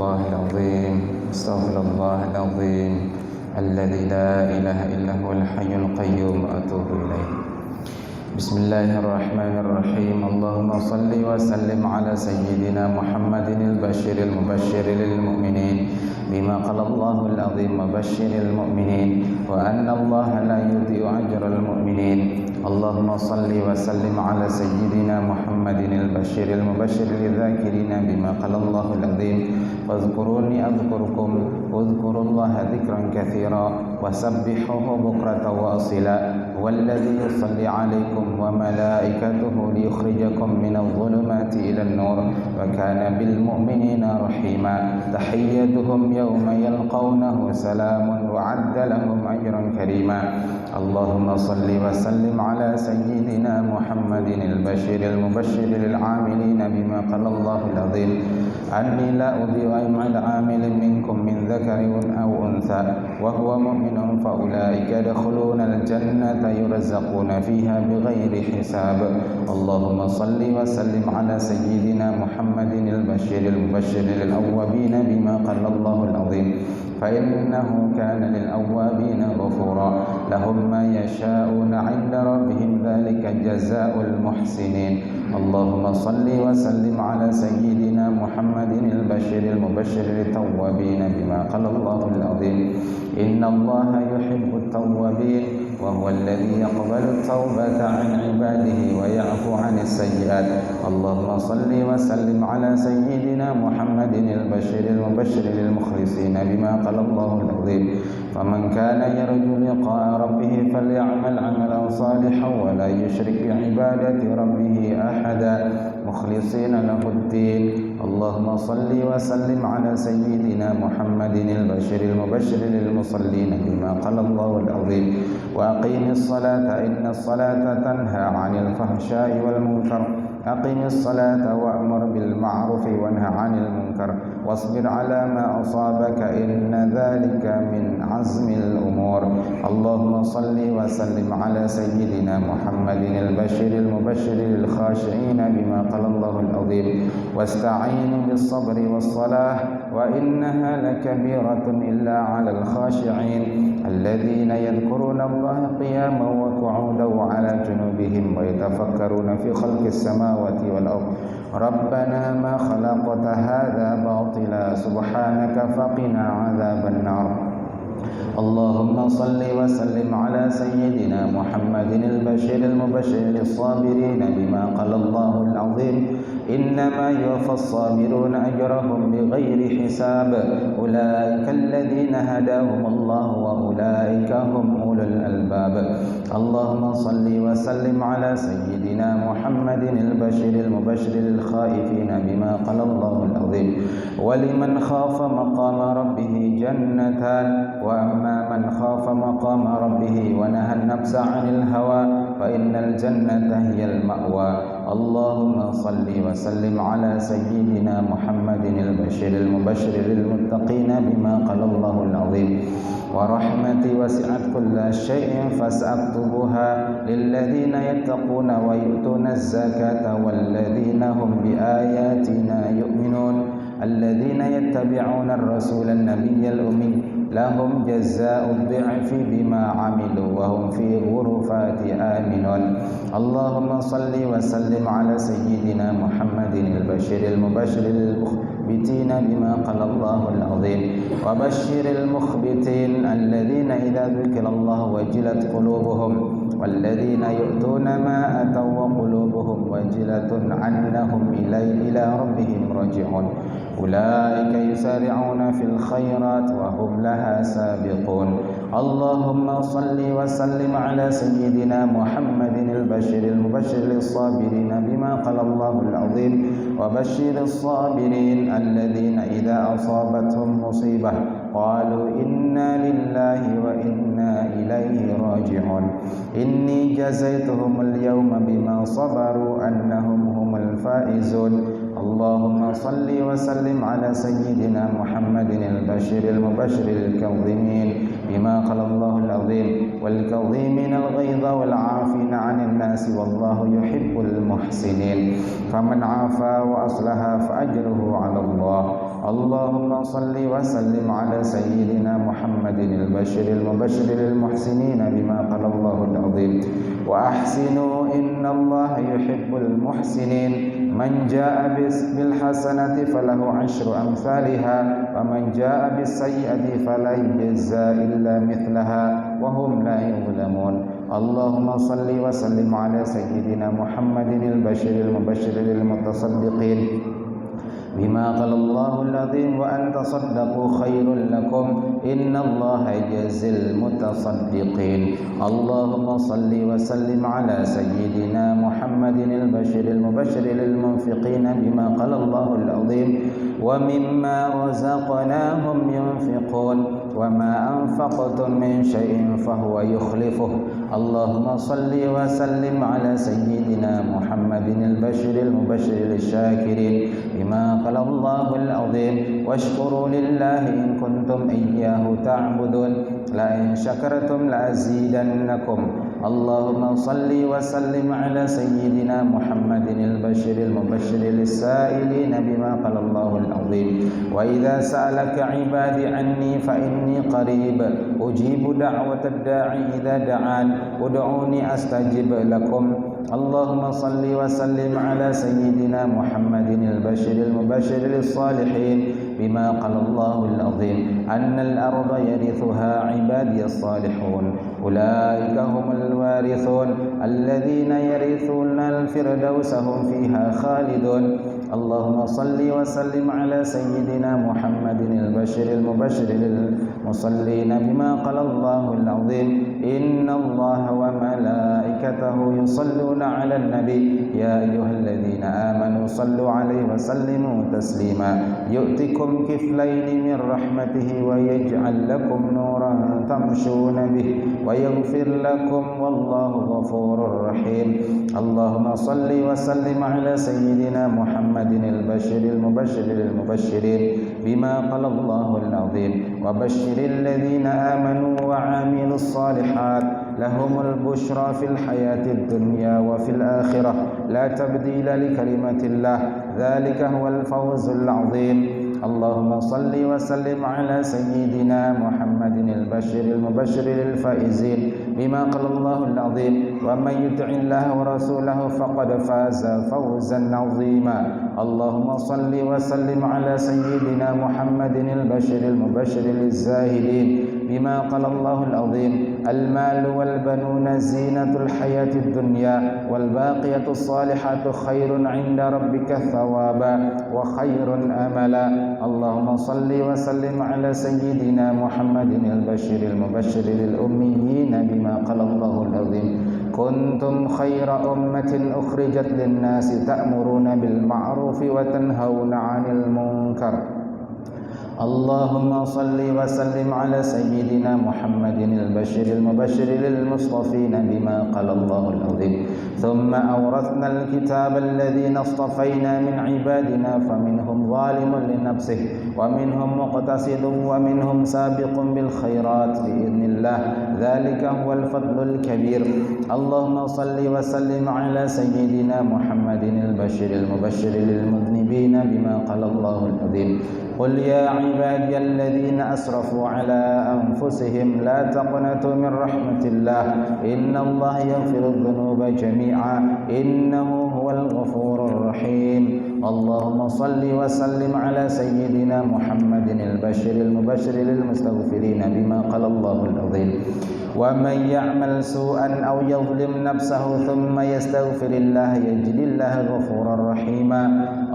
أستغفر الله العظيم الذي لا إله إلا هو الحي القيوم وأتوب إليه. بسم الله الرحمن الرحيم. اللهم صل وسلم على سيدنا محمد البشير المبشر للمؤمنين بما قال الله العظيم وبشر المؤمنين وأن الله لا يضيع أجر المؤمنين. اللهم صل وسلم على سيدنا محمد البشير المبشر للذاكرين بما قال الله العظيم فاذكروني أذكركم واذكروا الله ذكرا كثيرا وسبحوه بكرة وأصيلا والذي يصلي عليكم وملائكته ليخرجكم من الظلمات إلى النور وكان بالمؤمنين رحيما. تحيتهم يوم يلقونه سلام وعد لهم أجرا كريما. اللهم صل وسلم على سيدنا محمد البشير المبشر للعاملين بما قال الله العظيم أني لا أضيع عمل عامل منكم من ذكر أو أنثى وهو مؤمن فأولئك يدخلون الجنة يرزقون فيها بغير حساب. اللهم صل وسلم على سيدنا محمد البشير المبشر للأوابين بما قال الله العظيم فإنه كان للأوابين غفورا لهم ما يشاءون عند ربهم ذلك جزاء المحسنين. اللهم صل وسلم على سيدنا محمد البشير المبشر للتوابين بما قال الله العظيم إن الله يحب التوابين وهو الذي يقبل التوبة عن عباده ويعفو عن السيئات. اللهم صل وسلم على سيدنا محمد البشير المبشر للمخلصين بما قال الله العظيم فمن كان يرجو لقاء ربه فليعمل عملا صالحا ولا يشرك بعبادة ربه أحدا مخلصين له الدين. اللهم صل وسلم على سيدنا محمد البشير المبشر للمصلين بما قال الله العظيم وأقيم الصلاة إن الصلاة تنهى عن الفحشاء والمنكر. أقم الصلاة وأمر بالمعروف وانهى عن المنكر واصبر على ما أصابك إن ذلك من عزم الأمور. اللهم صل وسلم على سيدنا محمد البشير المبشر للخاشعين بما قال الله العظيم واستعينوا بالصبر والصلاة وإنها لكبيرة إلا على الخاشعين الذين يذكرون الله قياما وقعودا وعلى جنوبهم ويتفكرون في خلق السماوات والأرض ربنا ما خلقت هذا باطلا سبحانك فقنا عذاب النار. اللهم صل وسلم على سيدنا محمد البشير المبشر للصابرين بما قال الله العظيم إنما يوفى الصابرون أجرهم بغير حساب أولئك الذين هداهم الله وأولئك هم أولو الألباب. اللهم صل وسلم على سيدنا محمد البشير المبشر للخائفين بما قال الله العظيم ولمن خاف مقام ربه جنتان وأما من خاف مقام ربه ونهى النفس عن الهوى فإن الجنة هي المأوى. اللهم صل وسلم على سيدنا محمد البشير المبشر للمتقين بما قال الله العظيم ورحمتي وسعت كل شيء فسأكتبها للذين يتقون ويؤتون الزكاة والذين هم بآياتنا يؤمنون الذين يتبعون الرسول النبي الأمي لهم جزاء الضعف بما عملوا وهم في غرفات آمنون. اللهم صل وسلم على سيدنا محمد البشير المبشر للمخبتين بما قال الله العظيم وبشر المخبتين الذين إذا ذكر الله وجلت قلوبهم والذين يؤتون ما أتوا وقلوبهم وجلة أنهم إلى ربهم راجعون أولئك يسارعون في الخيرات وهم لها سابقون. اللهم صل وسلم على سيدنا محمد البشير المبشر للصابرين بما قال الله العظيم وبشر الصابرين الذين إذا أصابتهم مصيبة قالوا إنا لله وإنا إليه راجعون إني جزيتهم اليوم بما صبروا أنهم هم الفائزون. اللهم صل وسلم على سيدنا محمد البشير المبشر للكاظمين بما قال الله العظيم والكاظمين الغيظ والعافين عن الناس والله يحب المحسنين. فمن عافا وأصلح فأجره على الله. اللهم صل وسلم على سيدنا محمد البشر المبشر للمحسنين بما قال الله العظيم وأحسنوا إن الله يحب المحسنين من جاء بالحسنة فله 10 أمثالها ومن جاء بالسيئة فلا يجزى إلا مثلها وهم لا يظلمون اللهم صل وسلم على سيدنا محمد البشر المبشر للمتصدقين بما قال الله العظيم وأن تصدقوا خير لكم إن الله يجزي المتصدقين اللهم صل وسلم على سيدنا محمد البشر المبشر للمنفقين بما قال الله العظيم ومما رزقناهم ينفقون وما أنفقتم من شيء فهو يخلفه اللهم صل وسلم على سيدنا محمد البشر المبشر للشاكرين بما قال الله العظيم واشكروا لله إن كنتم إياه تعبدون لئن شكرتم لأزيدنكم اللهم صل وسلم على سيدنا محمد البشر المبشر للسائلين بما قال الله العظيم وإذا سألك عبادي عني فإني قريب أجيب دعوة الداعي إذا دعان ادعوني أستجب لكم اللهم صل وسلم على سيدنا محمد البشر المبشر للصالحين بما قال الله العظيم أن الأرض يرثها عبادي الصالحون أولئك هم الوارثون الذين يرثون الفردوس هم فيها خالدون اللهم صل وسلم على سيدنا محمد البشر المبشر للمصلين بما قال الله العظيم إن الله وملائكته يصلون على النبي يا أيها الذين آمنوا صلوا عليه وسلموا تسليما يؤتكم كفلين من رحمته ويجعل لكم نورا تمشون به ويغفر لكم والله غفور رحيم اللهم صل وسلم على سيدنا محمد البشر المبشر للمبشرين بما قال الله العظيم وبشر الذين آمنوا وعملوا الصالحات لهم البشرى في الحياة الدنيا وفي الآخرة لا تبديل لكلمة الله ذلك هو الفوز العظيم اللهم صل وسلم على سيدنا محمد البشر المبشر للفائزين بما قال الله العظيم ومن يطع الله ورسوله فقد فاز فوزا عظيما اللهم صل وسلم على سيدنا محمد البشر المبشر للزاهدين بما قال الله العظيم المال والبنون زينة الحياة الدنيا والباقية الصالحات خير عند ربك ثوابا وخير أملا اللهم صل وسلم على سيدنا محمد البشر المبشر للأميين بما قال الله العظيم كنتم خير أمة أخرجت للناس تأمرون بالمعروف وتنهون عن المنكر اللهم صل وسلم على سيدنا محمد البشر المبشر للمصطفين بما قال الله العظيم ثم أورثنا الكتاب الذين اصطفينا من عبادنا فمنهم ظالم لنفسه ومنهم مقتصد ومنهم سابق بالخيرات بإذن الله ذلك هو الفضل الكبير اللهم صل وسلم على سيدنا محمد البشر المبشر للمذنبين بما قال الله العظيم قل يا عبادي الذين أسرفوا على أنفسهم لا تقنطوا من رحمة الله إن الله يغفر الذنوب جميعا إنه هو الغفور الرحيم اللهم صل وسلم على سيدنا محمد البشر المبشر للمستغفرين بما قال الله العظيم ومن يعمل سوءا أو يظلم نفسه ثم يستغفر الله يجد الله غفورا رحيما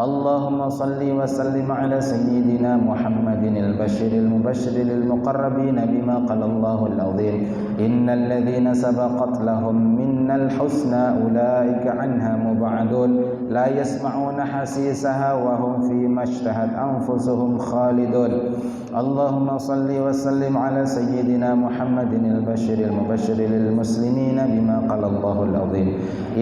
اللهم صل وسلم على سيدنا محمد البشر المبشر للمقربين بما قال الله العظيم إن الذين سبقت لهم منا الحسنى أولئك عنها مبعدون لا يسمعون حسيسها وهم فيما اشتهت أنفسهم خالدون اللهم صل وسلم على سيدنا محمد البشر المبشر للمسلمين بما قال الله العظيم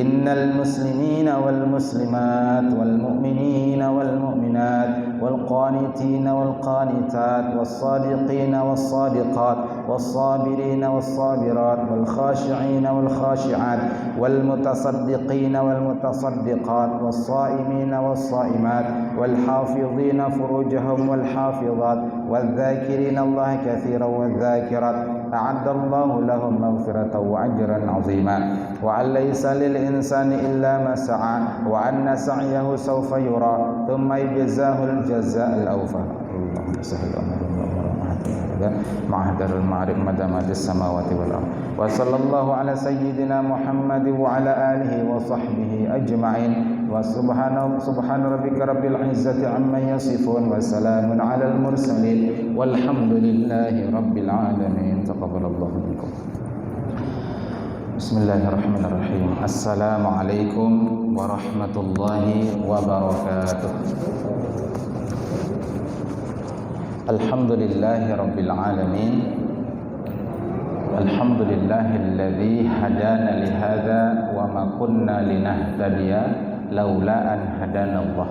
إن المسلمين والمسلمات والمؤمنين والمؤمنات والقانتين والقانتات والصادقين والصادقات والصابرين والصابرات والخاشعين والخاشعات والمتصدقين والمتصدقات والصائمين والصائمات والحافظين فروجهم والحافظات والذاكرين الله كثيرا والذاكرات أعد الله لهم مغفرة وأجرا عظيما وأن ليس للإنسان إلا ما سعى وأن سعيه سوف يرى ثم يجزاه الجزاء الأوفى اللهم سهل معهد المعرفة مدامات السماوات والأرض وصلى الله على سيدنا محمد وعلى آله وصحبه أجمعين سبحان ربك رب العزة عما يصفون وسلام على المرسلين والحمد لله رب العالمين تقبل الله منكم. Bismillahirrahmanirrahim. Assalamualaikum warahmatullahi wabarakatuh. Alhamdulillahi rabbil alamin. Alhamdulillahilladzi hadana li hadza wa ma kunna linahtadiya laula an hadanallah.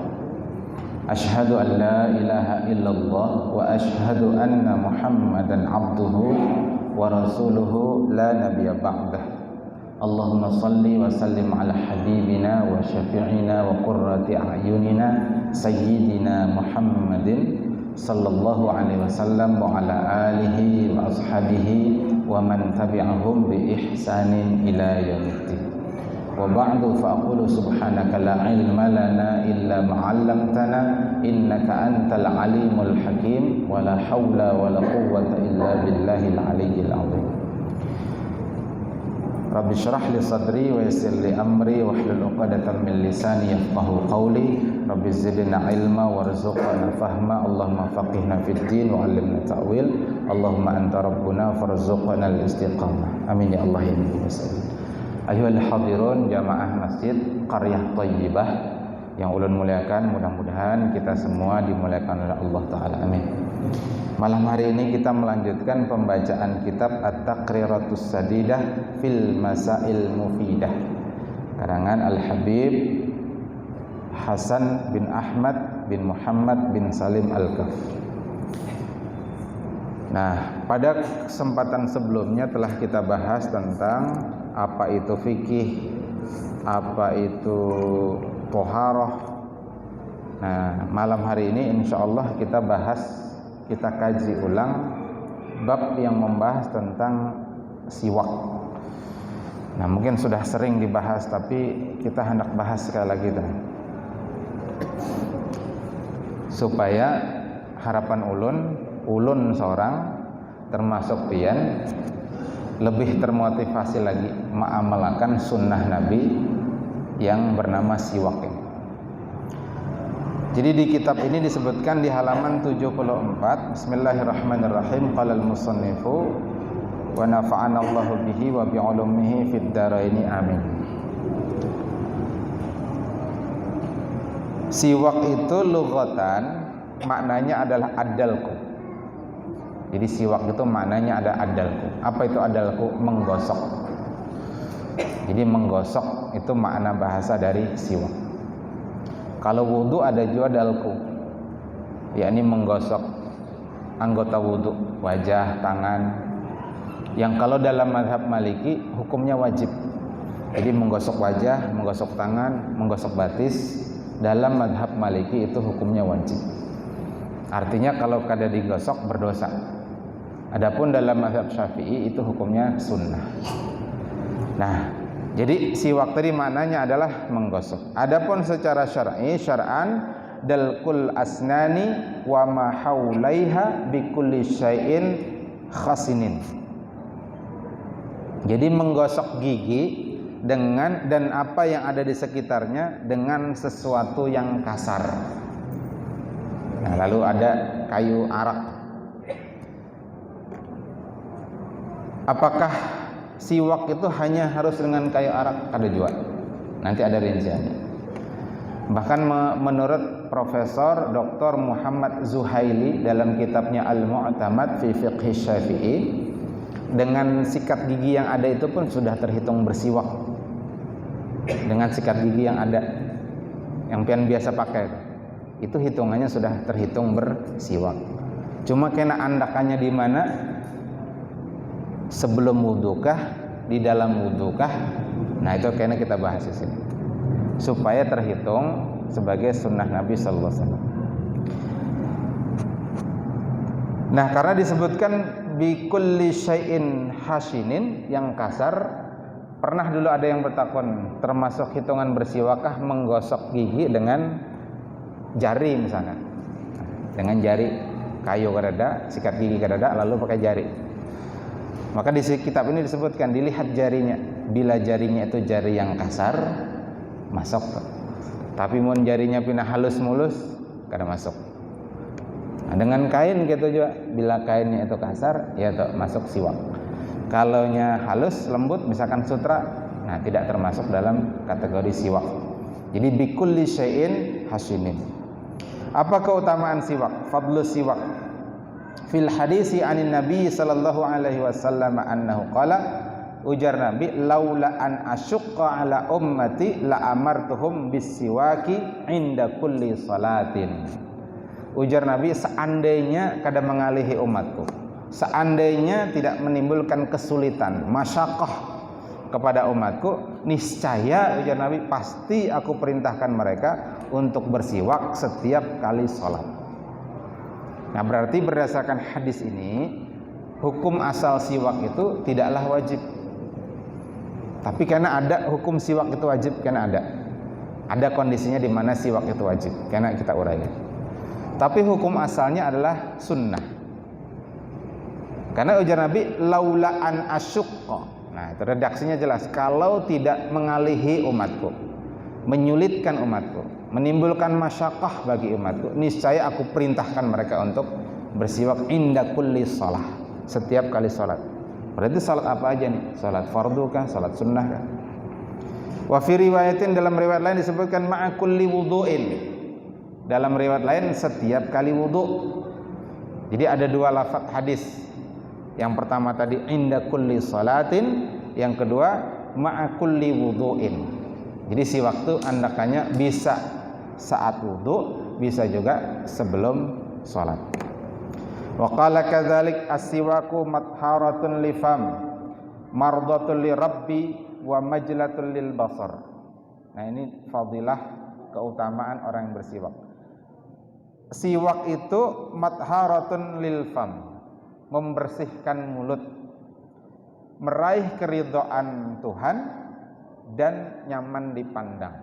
Ashhadu an la ilaha illallah wa ashhadu anna Muhammadan abduhu wa rasuluhu la nabiyya ba'dah. Allahumma salli wa sallim ala habibina wa syafi'ina wa qurrati a'yunina sayyidina Muhammadin sallallahu alaihi wasallam wa ala alihi wa ashabihi wa man tabi'ahum bi ihsanin ila yaumiddin. Wa ba'du fa aqulu subhanaka la ilma lana illa ma 'allamtana innaka antal alimul hakim wa la haula wa la quwwata illa billahil aliyyil azim. Rabbi syrah li sadri wa yassir li amri wahlul 'uqdatam min lisani yafqahu qawli. Rabbi zidna ilma warzuqna fahma. Allahumma faqihna fid din wa 'allimna ta'wil. Allahumma anta rabbuna farzuqna al-istiqamah. Amin ya Allah ya Rabbal. Ayyuhal hadirun jamaah Masjid Qaryah Thayyibah yang ulun muliakan, mudah-mudahan kita semua dimuliakan oleh Allah taala. Amin. Malam hari ini kita melanjutkan pembacaan kitab At-Taqriratus Sadidah fil Masail Mufidah karangan Al-Habib Hasan bin Ahmad bin Muhammad bin Salim Al-Kaf. Nah, pada kesempatan sebelumnya telah kita bahas tentang apa itu fikih, apa itu toharoh. Nah, malam hari ini insyaallah kita kaji ulang bab yang membahas tentang siwak. Nah, mungkin sudah sering dibahas tapi kita hendak bahas sekali lagi supaya harapan ulun seorang termasuk pian lebih termotivasi lagi mengamalkan sunnah Nabi yang bernama siwak ini. Jadi di kitab ini disebutkan di halaman 74, Bismillahirrahmanirrahim, qala al-musannifu wa nafa'ana Allahu bihi wa bi 'ulumihi fid dharaini amin. Siwak itu lughatan maknanya adalah adalku. Jadi siwak itu maknanya ada adalku. Apa itu adalku? Menggosok. Jadi menggosok itu makna bahasa dari siwak. Kalau wudu ada juga dalku, yakni menggosok anggota wudu, wajah, tangan. Yang kalau dalam mazhab Maliki hukumnya wajib. Jadi menggosok wajah, menggosok tangan, menggosok batis dalam mazhab Maliki itu hukumnya wajib. Artinya kalau kada digosok berdosa. Adapun dalam mazhab Syafi'i itu hukumnya sunnah. Nah, jadi siwak tadi maknanya adalah menggosok. Adapun secara syar'an dalkul asnani wa ma haulaiha bi kulli syai'in khasinin. Jadi menggosok gigi dengan dan apa yang ada di sekitarnya dengan sesuatu yang kasar. Nah, lalu ada kayu arak. Apakah siwak itu hanya harus dengan kayu arak? Ada juga. Nanti ada rinciannya. Bahkan menurut Profesor Dr. Muhammad Zuhaili dalam kitabnya Al-Mu'tamad fi Fiqh Syafi'i, dengan sikat gigi yang ada itu pun sudah terhitung bersiwak. Dengan sikat gigi yang ada, yang pian biasa pakai, itu hitungannya sudah terhitung bersiwak. Cuma kena andakannya di mana? Sebelum wudukah, di dalam wudukah? Nah itu kayaknya kita bahas di sini supaya terhitung sebagai sunnah Nabi sallallahu alaihi wasallam. Nah, karena disebutkan bi kulli syai'in hasinin yang kasar, pernah dulu ada yang bertakon, termasuk hitungan bersiwakah menggosok gigi dengan jari misalnya. Dengan jari kayu kadada, sikat gigi kadada lalu pakai jari. Maka di kitab ini disebutkan dilihat jarinya. Bila jarinya itu jari yang kasar, masuk. Tapi mau jarinya pindah halus mulus, kada masuk. Nah, dengan kain gitu juga, bila kainnya itu kasar, ya tuh masuk siwak. Kalaunya halus, lembut, misalkan sutra, nah tidak termasuk dalam kategori siwak. Jadi bikulli syai'in hasinin. Apa keutamaan siwak? Fadlu siwak. Fil hadisi anin Nabi sallallahu alaihi wasallam annahu qala, ujar Nabi, laula an asyqa ala ummati la amartuhum bisiwaki inda kulli salatin. Ujar Nabi, seandainya kada mengalihi umatku, seandainya tidak menimbulkan kesulitan, masyaqqah kepada umatku, niscaya ujar Nabi pasti aku perintahkan mereka untuk bersiwak setiap kali sholat. Nah berarti berdasarkan hadis ini, hukum asal siwak itu tidaklah wajib. Tapi karena ada hukum siwak itu wajib, karena ada kondisinya di mana siwak itu wajib, karena kita uraikan. Tapi hukum asalnya adalah sunnah. Karena ujar Nabi laula an asyqa. Nah, itu redaksinya jelas, kalau tidak mengalihi umatku, menyulitkan umatku, menimbulkan masyaqqah bagi umatku, niscaya aku perintahkan mereka untuk bersiwak inda kulli shalah, setiap kali salat. Berarti salat apa aja nih? Salat fardu kah? Salat sunnah kah? Wa fi riwayatin, dalam riwayat lain disebutkan ma'a kulli wudu'in. Dalam riwayat lain setiap kali wudu. Jadi ada dua lafaz hadis. Yang pertama tadi inda kulli salatin, yang kedua ma'a kulli wudu'in. Jadi si waktu andakannya bisa saat wudu, bisa juga sebelum salat. Wa qala kadzalik as-siwaku matharatun li fam, mardatun li rabbi wa majlatun lil basar. Nah ini fadilah keutamaan orang yang bersiwak. Siwak itu matharatun lil fam, membersihkan mulut, meraih keridhaan Tuhan dan nyaman dipandang.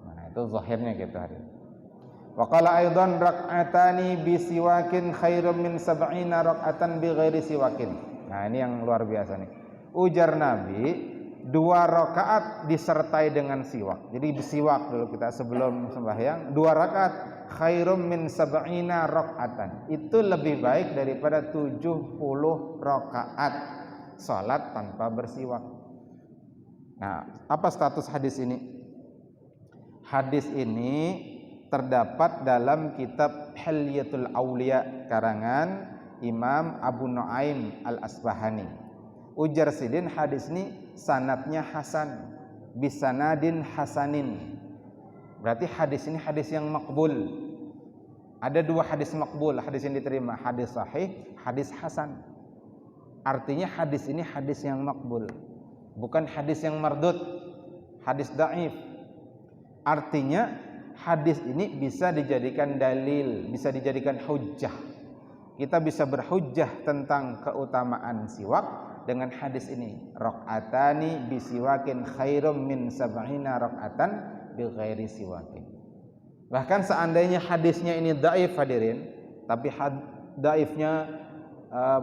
Nah itu zahirnya gitu hari. Wa qala aidan rak'atani bi siwakin khairum min sab'ina rak'atan bi ghairi siwakin. Nah ini yang luar biasa nih. Ujar Nabi, 2 rakaat disertai dengan siwak. Jadi bersiwak dulu kita sebelum sembahyang, 2 rakaat khairum min sab'ina rak'atan. Itu lebih baik daripada 70 rakaat salat tanpa bersiwak. Nah, apa status hadis ini? Hadis ini terdapat dalam kitab Hilyatul Auliya karangan Imam Abu Nuaim Al-Asbahani. Ujar sidin hadis ini sanadnya hasan, bisanadin hasanin. Berarti hadis ini hadis yang makbul. Ada 2 hadis makbul, hadis yang diterima, hadis sahih, hadis hasan. Artinya hadis ini hadis yang makbul, bukan hadis yang mardud, hadis dhaif. Artinya hadis ini bisa dijadikan dalil, bisa dijadikan hujjah. Kita bisa berhujjah tentang keutamaan siwak dengan hadis ini. Raq'atani bisiwakin khairum min sab'ina raq'atan bi ghairi siwakin. Bahkan seandainya hadisnya ini dhaif hadirin, tapi dhaifnya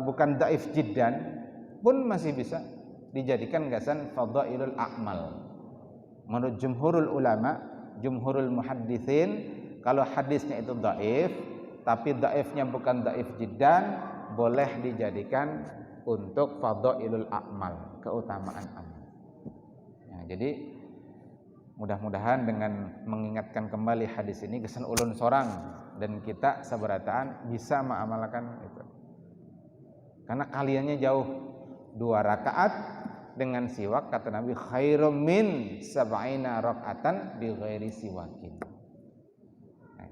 bukan dhaif jiddan, pun masih bisa dijadikan gasan fadhailul a'mal. Menurut jumhurul ulama, jumhurul muhadditsin, kalau hadisnya itu dhaif, tapi dhaifnya bukan dhaif jiddan, boleh dijadikan untuk fadhailul a'mal, keutamaan amal. Ya, jadi mudah-mudahan dengan mengingatkan kembali hadis ini kesan ulun sorang dan kita sabarataan bisa mengamalkan itu. Karena kaliannya jauh, 2 rakaat dengan siwak kata Nabi khairum min sab'ina raka'atan bi ghairi siwakin. Nah,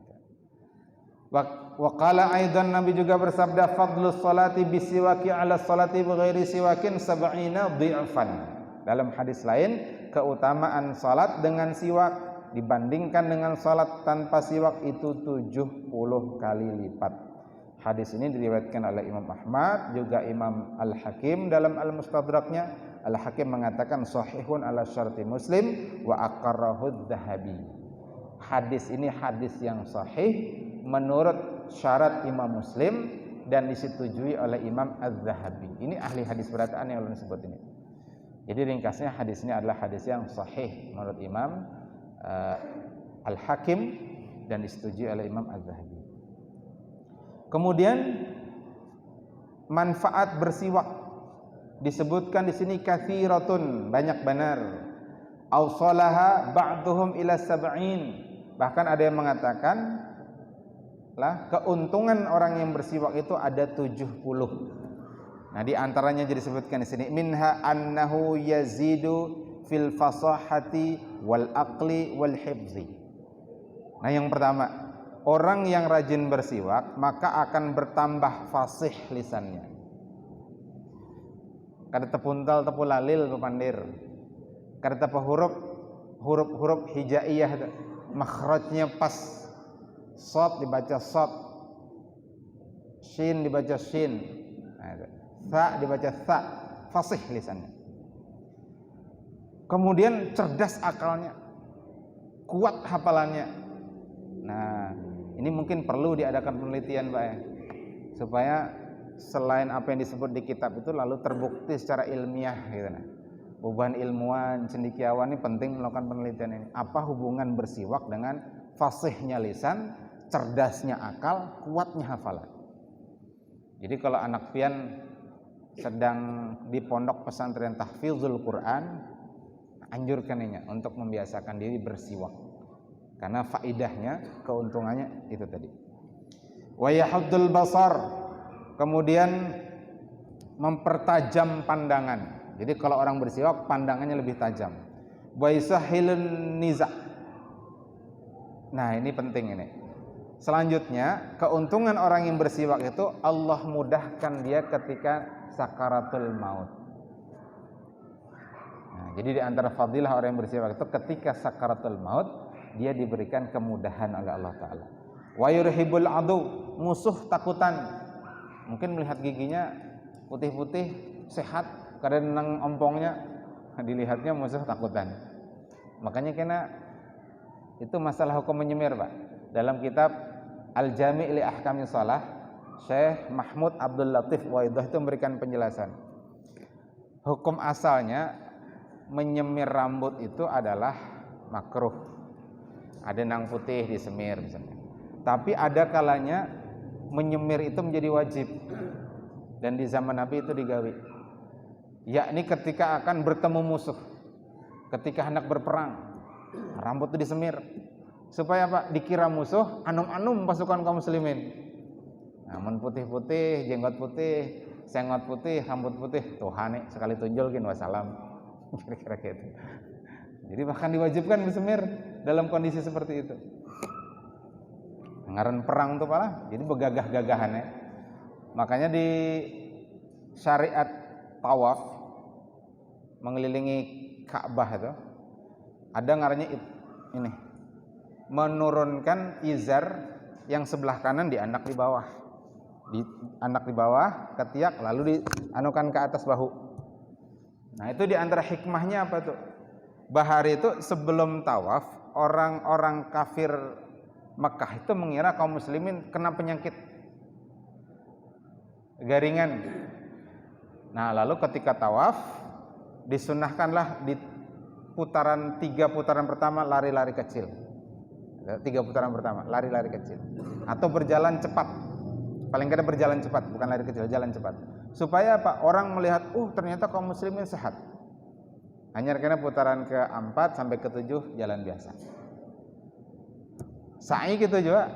Wa qala aidan, Nabi juga bersabda, fadlus salati bisiwaki ala salati bighairi siwakin sab'ina dhi'fan. Dalam hadis lain, keutamaan salat dengan siwak dibandingkan dengan salat tanpa siwak itu 70 kali lipat. Hadis ini diriwayatkan oleh Imam Ahmad, juga Imam Al-Hakim dalam Al-Mustadraknya. Al-Hakim mengatakan sahihun ala syarti Muslim wa aqarrahu Adz-Dzahabi. Hadis ini hadis yang sahih menurut syarat Imam Muslim dan disetujui oleh Imam Adz-Dzahabi. Ini ahli hadis berataan yang ulun sebut ini. Jadi ringkasnya hadis ini adalah hadis yang sahih menurut Imam Al-Hakim dan disetujui oleh Imam Adz-Dzahabi. Kemudian manfaat bersiwak disebutkan di sini katsiratun, banyak benar. Awsalaha ba'duhum ila sab'in. Bahkan ada yang mengatakan lah keuntungan orang yang bersiwak itu ada 70. Nah, di antaranya jadi disebutkan di sini minha annahu yazidu fil fasahati wal aqli wal hifzi. Nah, yang pertama, orang yang rajin bersiwak maka akan bertambah fasih lisannya. Kada tepuntal tepu lalil pepandir. Kada tepu huruf hijaiyah, makhrajnya pas. Shad dibaca shad, shin dibaca shin, tha dibaca tha, fasih lisannya. Kemudian cerdas akalnya, kuat hafalannya. Nah, ini mungkin perlu diadakan penelitian, Pak, ya, supaya selain apa yang disebut di kitab itu lalu terbukti secara ilmiah gitu. Nah, beban ilmuwan, cendekiawan ini penting melakukan penelitian ini. Apa hubungan bersiwak dengan fasihnya lisan, cerdasnya akal, kuatnya hafalan. Jadi kalau anak pian sedang di pondok pesantren tahfizul Quran, anjurkan untuk membiasakan diri bersiwak. Karena faidahnya, keuntungannya itu tadi. Wa yahuddul basar, kemudian mempertajam pandangan. Jadi kalau orang bersiwak pandangannya lebih tajam. Wa yusahhilun niza'. Nah, ini penting ini. Selanjutnya, keuntungan orang yang bersiwak itu Allah mudahkan dia ketika sakaratul maut. Nah, jadi di antara fadilah orang yang bersiwak itu ketika sakaratul maut dia diberikan kemudahan oleh Allah Ta'ala. Wa yurhibul adu, musuh takutan. Mungkin melihat giginya putih-putih, sehat, kadang nang ompongnya, dilihatnya musuh takutan. Makanya kena itu masalah hukum menyemir, Pak. Dalam kitab Al-Jami' li Ahkamis Shalah, Syekh Mahmud Abdul Latif Waidah itu memberikan penjelasan. Hukum asalnya menyemir rambut itu adalah makruh. Ada nang putih disemir misalnya. Tapi ada kalanya menyemir itu menjadi wajib. Dan di zaman Nabi itu digawi. Yakni ketika akan bertemu musuh. Ketika hendak berperang, rambut itu disemir. Supaya apa? Dikira musuh, anum-anum pasukan kaum muslimin. Namun putih-putih, jenggot putih, sengot putih, rambut putih, Tuhan sekali tunjulkin wassalam. Kira-kira gitu. Jadi bahkan diwajibkan bersemir dalam kondisi seperti itu. Ngaran perang tuh pala, jadi begagah-gagahannya. Makanya di syariat tawaf mengelilingi Ka'bah itu ada ngarannya ini, menurunkan izar yang sebelah kanan dianak di bawah, anak di bawah ketiak, lalu dianukan ke atas bahu. Nah, itu diantara hikmahnya apa tuh? Bahari itu sebelum tawaf, orang-orang kafir Mekah itu mengira kaum muslimin kena penyakit garingan. Nah, lalu ketika tawaf disunahkanlah di putaran 3 putaran pertama lari-lari kecil. 3 putaran pertama lari-lari kecil atau berjalan cepat. Paling kada berjalan cepat, bukan lari kecil, jalan cepat. Supaya apa? Orang melihat, ternyata kaum muslimin sehat. Hanya karena putaran ke-4 sampai ke-7 jalan biasa. Sa'i gitu juga.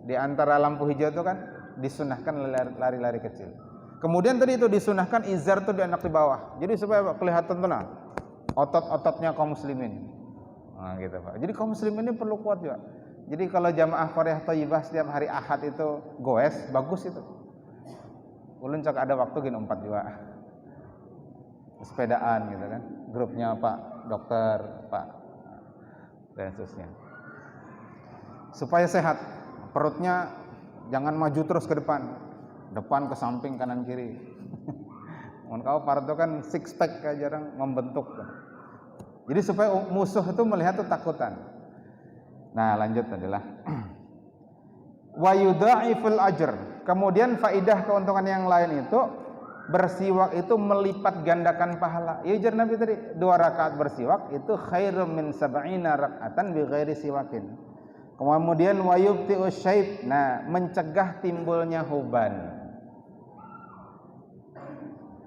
Di antara lampu hijau itu kan disunahkan lari-lari kecil. Kemudian tadi itu disunahkan izar itu dianak di bawah. Jadi supaya kelihatan tuh otot-ototnya kaum muslimin. Nah, gitu Pak. Jadi kaum muslimin ini perlu kuat juga. Jadi kalau jamaah Qoryah Thayyibah setiap hari Ahad itu goes, bagus itu. Ulun cak ada waktu gini 4 juga. Sepedaan gitu kan. Grupnya Pak Dokter, Pak dan seterusnya. Supaya sehat, perutnya jangan maju terus ke depan ke samping, kanan kiri. Kau Parto kan six pack kayak jarang membentuk. Jadi supaya musuh itu melihat tuh takutan. Nah, lanjut adalah wa yudha'iful ajr. Kemudian faidah keuntungan yang lain itu bersiwak itu melipat gandakan pahala. Ya ujar Nabi tadi, 2 rakaat bersiwak itu khairum min sab'ina rak'atan bi ghairi siwakin. Kemudian wa yubti'u syaib. Nah, mencegah timbulnya huban.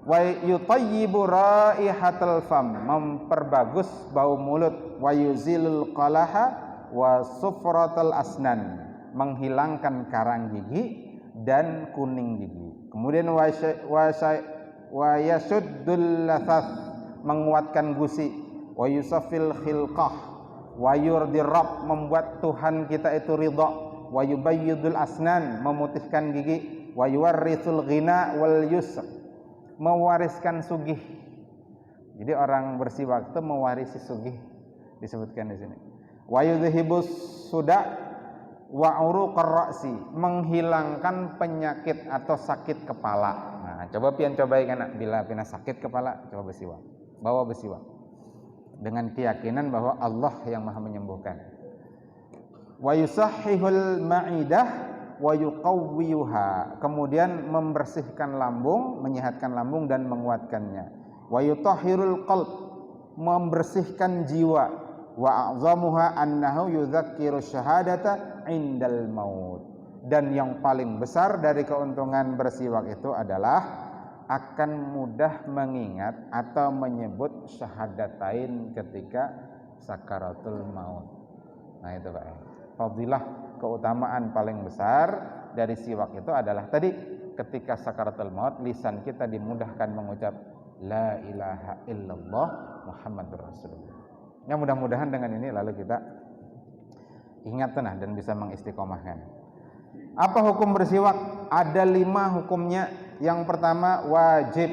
Wa yutayyibu raihatal fam, memperbagus bau mulut. Wa yuzilul qalaha wa sufratal asnan, menghilangkan karang gigi dan kuning gigi. Kemudian wa yasuddul lathaf, menguatkan gusi. Wa yusaffil khilqah wa yurdir rabb, membuat Tuhan kita itu ridha. Wa yubayyidul asnan, memutihkan gigi. Wa yuwarrithul ghina wal yusr, mewariskan sugih. Jadi orang bersiwak itu mewarisi sugih, disebutkan di sini. Wa yudhibus suda wa uruqar ra'si, menghilangkan penyakit atau sakit kepala. Nah, coba pian cobai kan bila pina sakit kepala, coba bersiwak. Bawa bersiwak dengan keyakinan bahwa Allah yang Maha menyembuhkan. Wa yusahhihul ma'idah wa yuqawwiyuha, kemudian membersihkan lambung, menyehatkan lambung dan menguatkannya. Wa yutahhirul qalb, membersihkan jiwa. Wa a'zamuha annahu yudzakiru syahadata indal maut, dan yang paling besar dari keuntungan bersiwak itu adalah akan mudah mengingat atau menyebut syahadatain ketika sakaratul maut. Nah itu Pak, fadilah keutamaan paling besar dari siwak itu adalah tadi, ketika sakaratul maut lisan kita dimudahkan mengucap la ilaha illallah Muhammadur Rasulullah. Ya, mudah-mudahan dengan ini lalu kita ingat tenah dan bisa mengistiqomahkan. Apa hukum bersiwak? Ada 5 hukumnya. Yang pertama, wajib.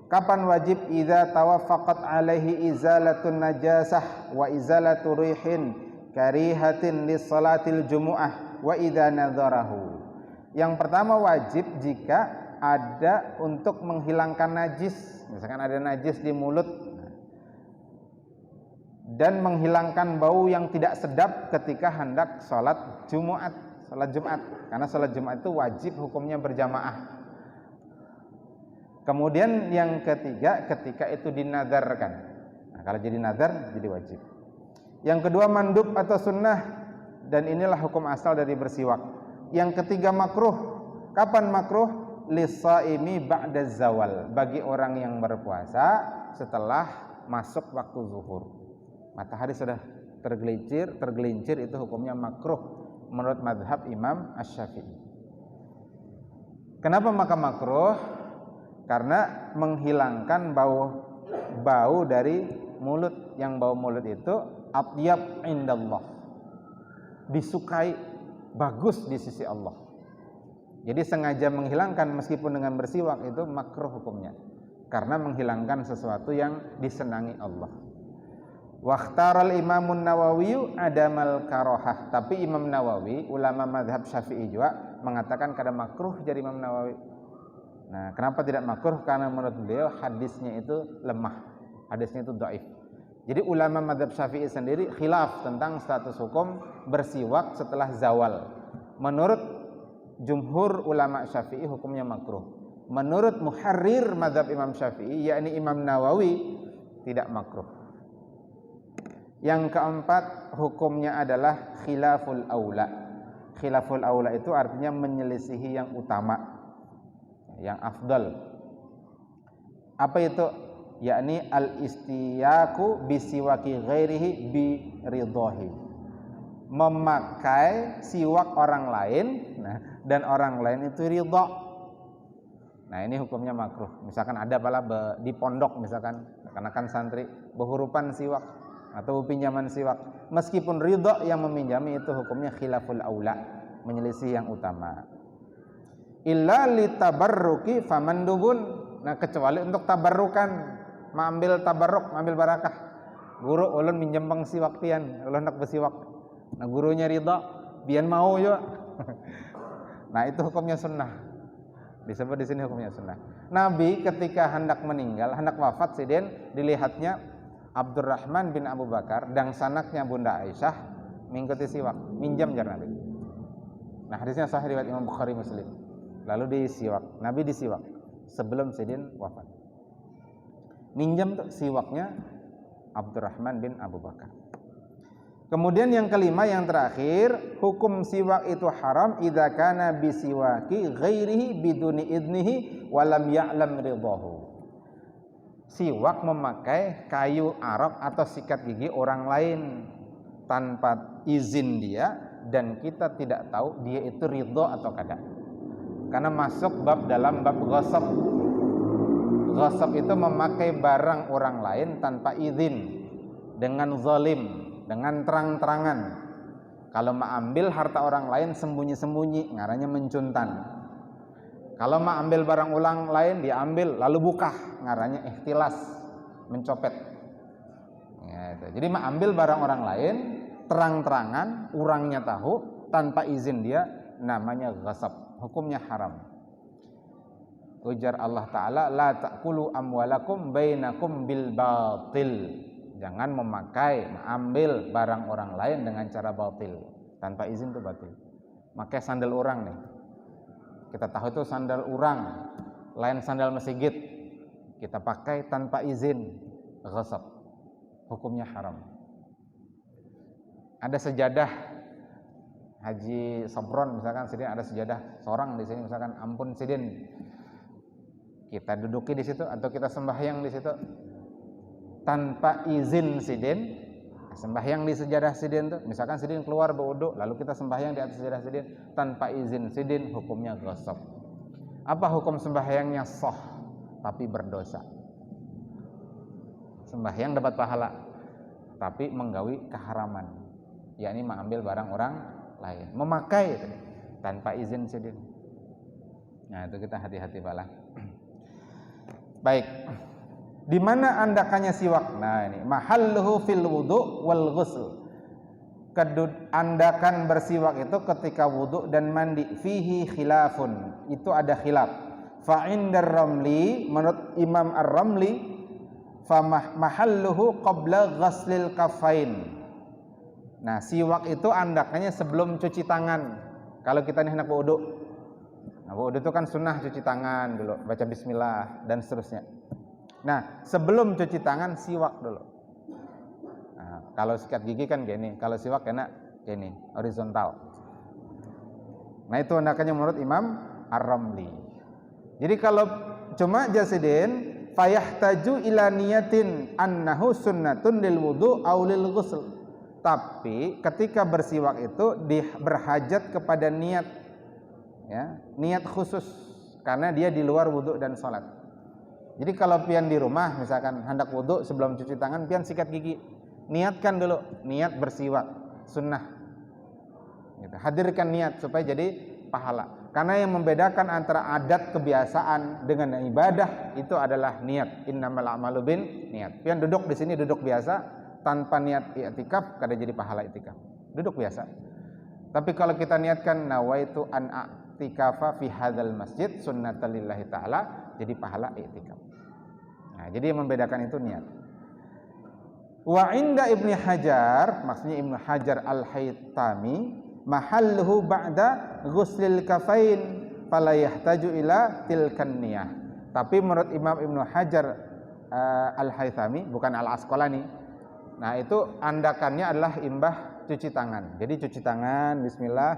Kapan wajib? Idza tawaffaqat alaihi izalatun najasah wa izalatu rihin karihatin lis salatil jumu'ah wa idza nadharahu. Yang pertama wajib jika ada untuk menghilangkan najis. Misalkan ada najis di mulut dan menghilangkan bau yang tidak sedap ketika hendak sholat Jumat. Karena sholat Jumat itu wajib hukumnya berjamaah. Kemudian yang ketiga, ketika itu dinadarkan. Nah, kalau jadi nazar jadi wajib. Yang kedua mandub atau sunnah, dan inilah hukum asal dari bersiwak. Yang ketiga makruh. Kapan makruh? Lisaimi ba'da zawal, bagi orang yang berpuasa setelah masuk waktu zuhur. Matahari sudah tergelincir itu hukumnya makruh menurut madhab Imam Asy-Syafi'i. Kenapa maka makruh? Karena menghilangkan bau dari mulut, yang bau mulut itu atyab indallah, disukai, bagus di sisi Allah. Jadi sengaja menghilangkan meskipun dengan bersiwak itu makruh hukumnya, karena menghilangkan sesuatu yang disenangi Allah. Wakhtaral Imamun Nawawi adamal karohah, tapi Imam Nawawi, ulama madhab Syafi'i juga mengatakan kada makruh dari Imam Nawawi. Nah, kenapa tidak makruh? Karena menurut beliau hadisnya itu lemah, hadisnya itu dhaif. Jadi ulama madhab Syafi'i sendiri khilaf tentang status hukum bersiwak setelah zawal. Menurut jumhur ulama Syafi'i hukumnya makruh. Menurut muharrir madhab Imam Syafi'i, yakni Imam Nawawi, tidak makruh. Yang keempat hukumnya adalah khilaful aula. Khilaful aula itu artinya menyelisihi yang utama, yang afdal. Apa itu? Yakni al-istiyaku bisiwaki ghairihi bi ridhahi, memakai siwak orang lain, nah, dan orang lain itu ridha. Nah, ini hukumnya makruh. Misalkan ada pala di pondok, misalkan anak-anak santri berhurupan siwak. atau pinjaman siwak. Meskipun ridha yang meminjami itu hukumnya khilaful aula, menyelisih yang utama. Illa litabarruki famandubun. Nah, kecuali untuk tabarrukan, mengambil tabarruk, mengambil barakah. Guru ulun minjem bang siwak pian, ulun nak bersiwak. Nah, gurunya ridha, pian mau juga. Nah, itu hukumnya sunnah. Disebut di sini hukumnya sunnah. Nabi ketika hendak meninggal, hendak wafat sidin, dilihatnya Abdurrahman bin Abu Bakar dan sanaknya Bunda Aisyah mengikuti siwak, minjam jar Nabi. Nah, hadisnya sahih riwayat Imam Bukhari Muslim. Lalu disiwak, Nabi disiwak sebelum sidin wafat. Minjam tuh siwaknya Abdurrahman bin Abu Bakar. Kemudian yang kelima, yang terakhir, hukum siwak itu haram idza kana bisiwaki ghairihi biduni idnihi wa lam ya'lam ridahu. Siwak memakai kayu arak atau sikat gigi orang lain tanpa izin dia dan kita tidak tahu dia itu ridho atau kada. Karena masuk bab dalam bab ghasab. Ghasab itu memakai barang orang lain tanpa izin, dengan zalim, dengan terang-terangan. Kalau mengambil harta orang lain sembunyi-sembunyi, ngarannya mencuntan. Kalau mengambil barang orang lain diambil lalu buka, ngarannya ikhtilas, mencopet. Ya, itu. Jadi mengambil barang orang lain terang-terangan, orangnya tahu, tanpa izin dia, namanya ghasab, hukumnya haram. Ujar Allah Ta'ala, la ta'kulu amwalakum bainakum bil batil. Jangan memakai, mengambil barang orang lain dengan cara batil, tanpa izin itu batil. Pakai sandal orang nih, kita tahu itu sandal orang, lain sandal masjid, kita pakai tanpa izin, ghasab, hukumnya haram. Ada sejadah Haji Sabron misalkan, sidin ada sejadah seorang di sini misalkan, ampun sidin, kita duduki di situ atau kita sembahyang di situ tanpa izin sidin, sembahyang di sejadah sidin tuh, misalkan sidin keluar berwudu lalu kita sembahyang di atas sejadah sidin tanpa izin sidin, hukumnya ghasab. Apa hukum sembahyangnya? Sah tapi berdosa. Sembahyang dapat pahala tapi menggawi keharaman, yakni mengambil barang orang lain, memakai itu, tanpa izin sidin. Nah, itu kita hati-hati balah. Baik. Di mana andakannya siwak? Nah, ini mahalluhu fil wudu wal ghusl. Andakan bersiwak itu ketika wudu dan mandi. Fihi khilafun. Itu ada khilaf. Fa indar Ramli, menurut Imam Ar-Ramli, fa mahalluhu qabla ghaslil kafain. Nah, siwak itu andakannya sebelum cuci tangan. Kalau kita nih hendak wudu. Nah, wudu itu kan sunnah cuci tangan dulu, baca bismillah dan seterusnya. Nah, sebelum cuci tangan siwak dulu. Nah, kalau sikat gigi kan gini, kalau siwak kena gini, horizontal. Nah, itu andakannya menurut Imam Ar-Ramli. Jadi kalau cuma jasidin fayahtaju ila niyatin annahu sunnatun lil wudu aw lil ghusl. Tapi ketika bersiwak itu berhajat kepada niat, ya, niat khusus karena dia di luar wudu dan salat. Jadi kalau pian di rumah misalkan hendak wudu sebelum cuci tangan pian sikat gigi, niatkan dulu niat bersiwak sunnah. Gitu. Hadirkan niat supaya jadi pahala. Karena yang membedakan antara adat kebiasaan dengan ibadah itu adalah niat. Innamal a'malu bin niat. Pian duduk di sini duduk biasa tanpa niat i'tikaf kada jadi pahala i'tikaf. Duduk biasa. Tapi kalau kita niatkan nawaitu an i'tikafa fi hadzal masjid sunnatan lillahi ta'ala, jadi pahala i'tikaf. Nah, jadi yang membedakan itu niat. Wa inda Ibnu Hajar, maksudnya Ibnu Hajar Al-Haytami, mahalluhu ba'da ghuslil kafain fala yahtaju ila tilkan niyah. Tapi menurut Imam Ibnu Hajar Al-Haytami, bukan Al-Asqalani. Nah, itu andakannya adalah imbah cuci tangan. Jadi cuci tangan, bismillah,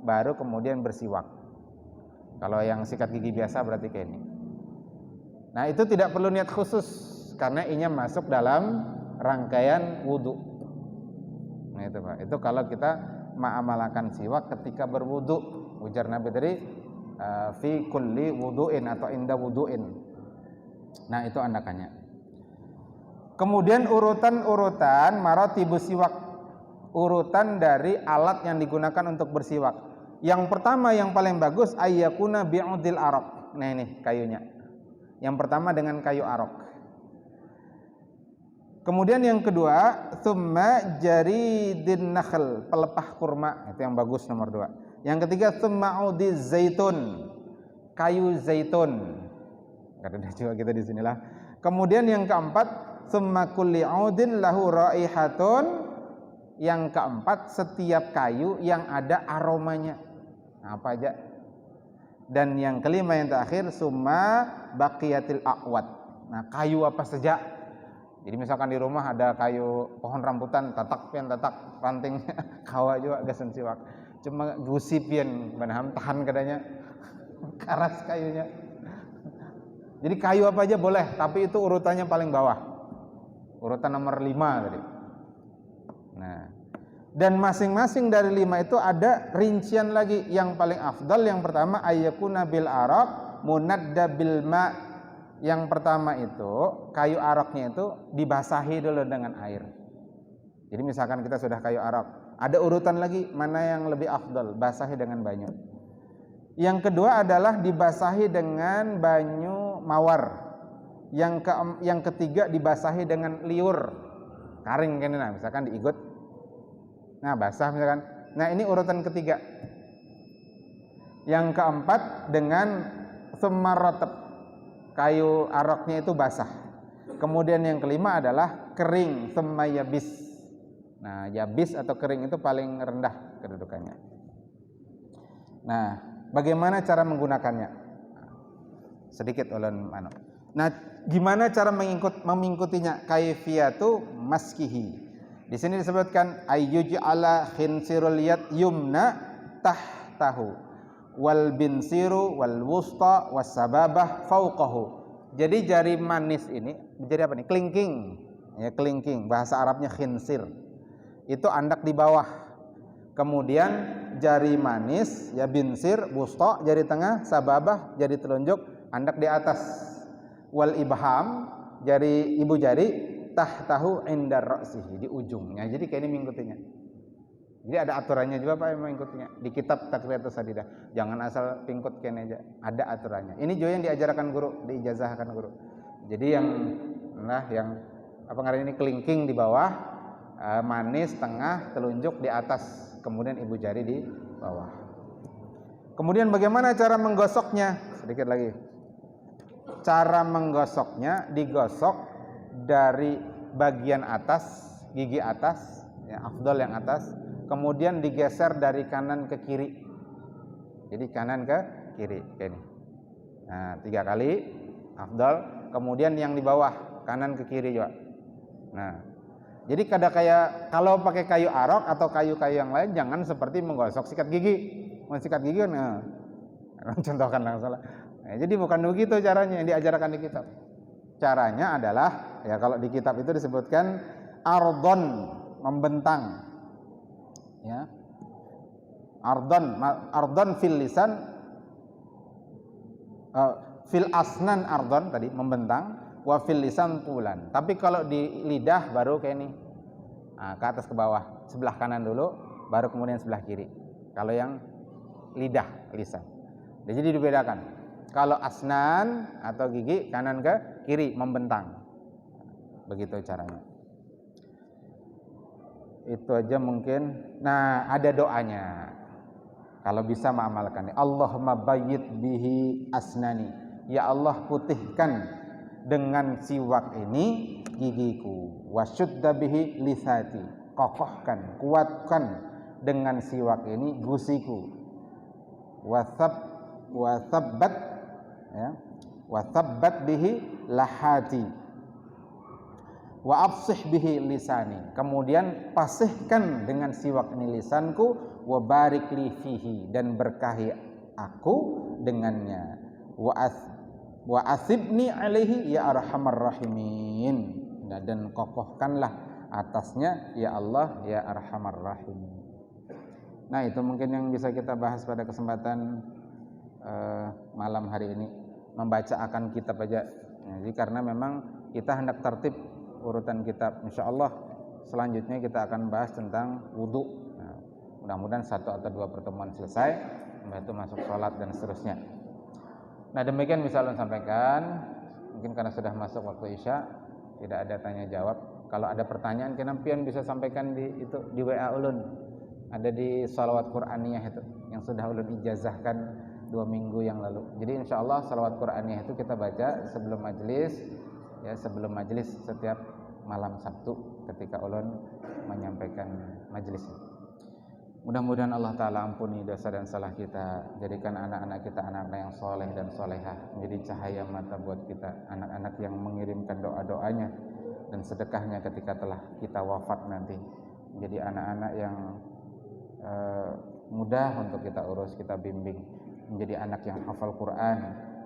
baru kemudian bersiwak. Kalau yang sikat gigi biasa berarti kayak ini. Nah, itu tidak perlu niat khusus karena inya masuk dalam rangkaian wudu. Nah, itu Pak. Itu kalau kita mengamalkan siwak ketika berwudu. Ujar Nabi tadi fi kulli wudu'in atau inda wudu'in. Nah, itu andakannya. Kemudian urutan-urutan maratibus siwak, urutan dari alat yang digunakan untuk bersiwak. Yang pertama yang paling bagus ayyakuna bi'udil araq. Nah ini kayunya. Yang pertama dengan kayu araq. Kemudian yang kedua, tsumma jaridin nakhl, pelepah kurma, itu yang bagus nomor 2. Yang ketiga, tsumma udiz zaitun, kayu zaitun. Ada juga kita di sinilah. Kemudian yang keempat, tsumma kulli udin lahu raihatun. Yang keempat, setiap kayu yang ada aromanya. Nah, apa aja? Dan yang kelima yang terakhir, summa baqiyatil aqwat. Nah, kayu apa saja? Jadi misalkan di rumah ada kayu pohon rambutan, tatak rantingnya kawa juga gasan siwak. Cuma gusipian banaham tahan kadanya karas kayunya. Jadi kayu apa aja boleh, tapi itu urutannya paling bawah. Urutan nomor 5 tadi. Nah, dan masing-masing dari 5 itu ada rincian lagi. Yang paling afdal yang pertama ayyakuna bil araq munadda bil ma. Yang pertama itu kayu araknya itu dibasahi dulu dengan air. Jadi misalkan kita sudah kayu arak, ada urutan lagi mana yang lebih afdal, basahi dengan banyu. Yang kedua adalah dibasahi dengan banyu mawar. Yang ketiga dibasahi dengan liur karing kan, nah misalkan diigut, nah basah misalkan. Nah ini urutan ketiga. Yang keempat dengan semaratep, kayu araknya itu basah. Kemudian yang kelima adalah kering, semayabis. Nah yabis atau kering itu paling rendah kedudukannya. Nah bagaimana cara menggunakannya? Sedikit ulun anu. Nah, gimana cara mengikutinya? Kaifiyatu maskihi. Di sini disebutkan ayyuj'ala khinsirul yad yumna tahtahu wal binsiru wal wusta was sababah fauqahu. Jadi jari manis ini menjadi apa nih? Kelingking. Ya, kelingking. Bahasa Arabnya khinsir. Itu andak di bawah. Kemudian jari manis ya binsir, wusta jari tengah, sababah jari telunjuk andak di atas. Wal ibham jari ibu jari tahtahu indar ra'sihi, di ujungnya. Jadi kayak ini mengikutinya. Jadi ada aturannya juga Pak yang mengikutinya. Di kitab Taqriyatus Sadidah. Jangan asal pingkut kene aja. Ada aturannya. Ini juga yang diajarkan guru, diijazahkan guru. Jadi yang apa ngarannya ini kelingking di bawah, manis tengah, telunjuk di atas, kemudian ibu jari di bawah. Kemudian bagaimana cara menggosoknya? Sedikit lagi. Cara menggosoknya, digosok dari bagian atas, gigi atas, ya, afdal yang atas, kemudian digeser dari kanan ke kiri. Jadi kanan ke kiri, kayak ini. Nah, 3 kali, afdal. Kemudian yang di bawah, kanan ke kiri juga. Nah, jadi kayak kalau pakai kayu arok atau kayu-kayu yang lain, jangan seperti menggosok sikat gigi. Sikat gigi kan, contohkan langsung salah. Nah, jadi bukan begitu caranya yang diajarkan di kitab. Caranya adalah ya kalau di kitab itu disebutkan ardon, membentang. Ya. Ardon fil lisan, fil asnan ardon tadi membentang, wa fil lisan tulan. Tapi kalau di lidah baru kayak ini. Nah, ke atas ke bawah, sebelah kanan dulu, baru kemudian sebelah kiri. Kalau yang lidah, lisan. Jadi dibedakan. Kalau asnan atau gigi kanan ke kiri membentang. Begitu caranya. Itu aja mungkin. Nah, ada doanya. Kalau bisa mengamalkan. Allahumma bayyid bihi asnani. Ya Allah putihkan dengan siwak ini gigiku. Wasyudda bihi lisati. Kokohkan, kuatkan dengan siwak ini gusiku. Wasabbat ya, wasabbat bihi lahati wa afsih bihi lisani. Kemudian pasihkan dengan siwak ini lisanku, wa barik li fihi, dan berkahi aku dengannya, wa asibni alaihi ya arhamar rahimin. Nah, dan kokohkanlah atasnya ya Allah ya arhamar rahimin. Nah, itu mungkin yang bisa kita bahas pada kesempatan malam hari ini, membaca akan kitab aja. Jadi karena memang kita hendak tertib urutan kitab. Insyaallah selanjutnya kita akan bahas tentang wudu. Nah, mudah-mudahan 1 atau 2 pertemuan selesai, setelah itu masuk sholat dan seterusnya. Nah, demikian bisa ulun sampaikan. Mungkin karena sudah masuk waktu Isya, tidak ada tanya jawab. Kalau ada pertanyaan kenampian bisa sampaikan di WA ulun. Ada di shalawat Qur'aniyah itu yang sudah ulun ijazahkan 2 minggu yang lalu. Jadi insyaallah shalawat Qur'aniyah itu kita baca sebelum majelis, ya sebelum majelis setiap malam Sabtu ketika ulun menyampaikan majelis. Mudah-mudahan Allah Ta'ala ampuni dosa dan salah kita, jadikan anak-anak kita anak-anak yang soleh dan solehah, menjadi cahaya mata buat kita, anak-anak yang mengirimkan doa-doanya dan sedekahnya ketika telah kita wafat nanti, menjadi anak-anak yang mudah untuk kita urus, kita bimbing, menjadi anak yang hafal Quran,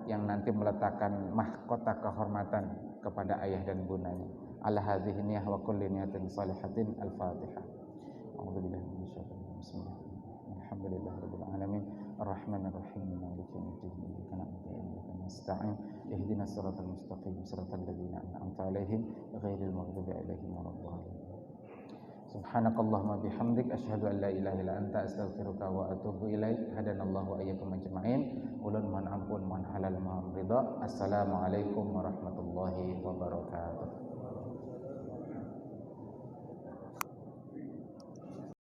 yang nanti meletakkan mahkota kehormatan kepada ayah dan bundanya. Ala hadhihi niyyah wa kulli niyatin salihatin. Al-Fatihah. A'udzubillahi minasyaitonir rajim. Bismillahirrahmanirrahim. Alhamdulillahirabbil alamin. Arrahmanir rahim. Maliki yaumiddin. Iyyaka na'budu wa iyyaka nasta'in. Ihdinas siratal mustaqim. Siratal ladzina an'amta 'alaihim ghairil maghdubi 'alaihim waladdallin. Subhanakallahumma bihamdik asyhadu an la ilaha illa anta astaghfiruka wa atubu ilaik. Hadanallahu wa iyyakum ajma'in. Ulun mohon ampun, mohon halal, mohon ridha. Assalamualaikum warahmatullahi wabarakatuh.